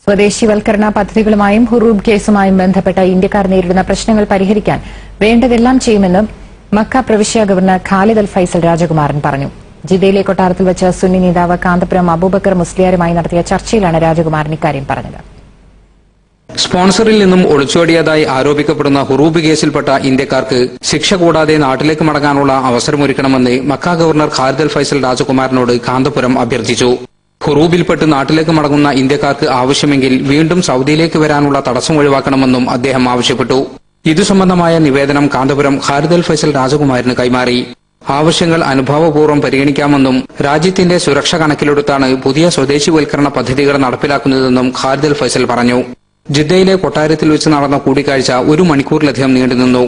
സ്വദേശിവൽക്കരണ പദ്ധതികളുമായും ഹുറൂബ് കേസുമായും ബന്ധപ്പെട്ട ഇന്ത്യക്കാർ നേരിടുന്ന പ്രശ്നങ്ങൾ പരിഹരിക്കാൻ വേണ്ടതെല്ലാം ചെയ്യുമെന്ന് മക്ക പ്രവിശ്യ ഗവർണർ ഖാലിദ് അൽ ഫൈസൽ രാജകുമാരൻ പറഞ്ഞു. ജിദ്ദയിലെ കൊട്ടാരത്തിൽ വെച്ച് സുന്നി നേതാവ് കാന്തപുരം അബൂബക്കർ മുസ്ലിയാരുമായി നടത്തിയ ചർച്ചയിലാണ് രാജകുമാരൻ ഇക്കാര്യം പറഞ്ഞത്. സ്പോൺസറിൽ നിന്നും ഒളിച്ചോടിയതായി ആരോപിക്കപ്പെടുന്ന ഹുറൂബ് കേസിൽപ്പെട്ട ഇന്ത്യക്കാർക്ക് ശിക്ഷ കൂടാതെ നാട്ടിലേക്ക് മടങ്ങാനുള്ള അവസരമൊരുക്കണമെന്ന് മക്ക ഗവർണർ ഖാലിദ് അൽ ഫൈസൽ രാജകുമാരനോട് കാന്തപുരം അഭ്യർത്ഥിച്ചു. ഹുറൂബിൽപ്പെട്ട് നാട്ടിലേക്ക് മടങ്ങുന്ന ഇന്ത്യക്കാർക്ക് ആവശ്യമെങ്കിൽ വീണ്ടും സൌദിയിലേക്ക് വരാനുള്ള തടസ്സം ഒഴിവാക്കണമെന്നും അദ്ദേഹം ആവശ്യപ്പെട്ടു. ഇതു സംബന്ധമായ നിവേദനം കാന്തപുരം ഖാലിദ് അൽ ഫൈസൽ രാജകുമാരന് കൈമാറി. ആവശ്യങ്ങൾ അനുഭാവപൂർവ്വം പരിഗണിക്കാമെന്നും രാജ്യത്തിന്റെ സുരക്ഷ കണക്കിലെടുത്താണ് പുതിയ സ്വദേശിവൽക്കരണ പദ്ധതികൾ നടപ്പിലാക്കുന്നതെന്നും ഖാലിദ് അൽ ഫൈസൽ പറഞ്ഞു. ജിദ്ദയിലെ കൊട്ടാരത്തിൽ വെച്ച് നടന്ന കൂടിക്കാഴ്ച 1 മണിക്കൂറിലധികം നീണ്ടുനിന്നു.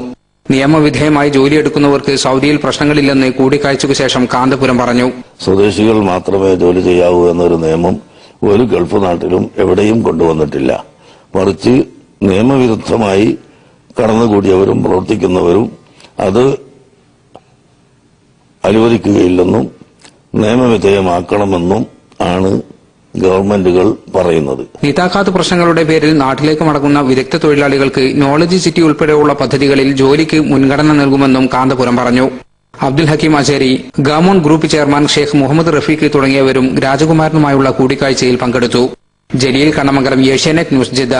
നിയമവിധേയമായി ജോലിയെടുക്കുന്നവർക്ക് സൌദിയിൽ പ്രശ്നങ്ങളില്ലെന്ന് കൂടിക്കാഴ്ചയ്ക്കു ശേഷം കാന്തപുരം പറഞ്ഞു. സ്വദേശികൾ മാത്രമേ ജോലി ചെയ്യാവൂ എന്നൊരു നിയമം ഒരു ഗൾഫ് നാട്ടിലും എവിടെയും കൊണ്ടുവന്നിട്ടില്ല. മറിച്ച് നിയമവിരുദ്ധമായി കടന്നുകൂടിയവരും പ്രവർത്തിക്കുന്നവരും അത് അനുവദിക്കുകയില്ലെന്നും നിയമവിധേയമാക്കണമെന്നും ആണ് ഗവൺമെന്റുകൾ പറയുന്നത്. നിതാഖാത്ത് പ്രശ്നങ്ങളുടെ പേരിൽ നാട്ടിലേക്ക് മടങ്ങുന്ന വിദഗ്ധ തൊഴിലാളികൾക്ക് നോളജ് സിറ്റി ഉൾപ്പെടെയുള്ള പദ്ധതികളിൽ ജോലിക്ക് മുൻഗണന നൽകുമെന്നും കാന്തപുരം പറഞ്ഞു. അബ്ദുൽ ഹക്കീം അജേരി, ഗാമോൺ group chairman Sheikh Muhammad Rafeeq തുടങ്ങിയവരും രാജകുമാരനുമായുള്ള കൂടിക്കാഴ്ചയിൽ പങ്കെടുത്തു. Jaleel Kannamangalam, Asianet news, Jeddah.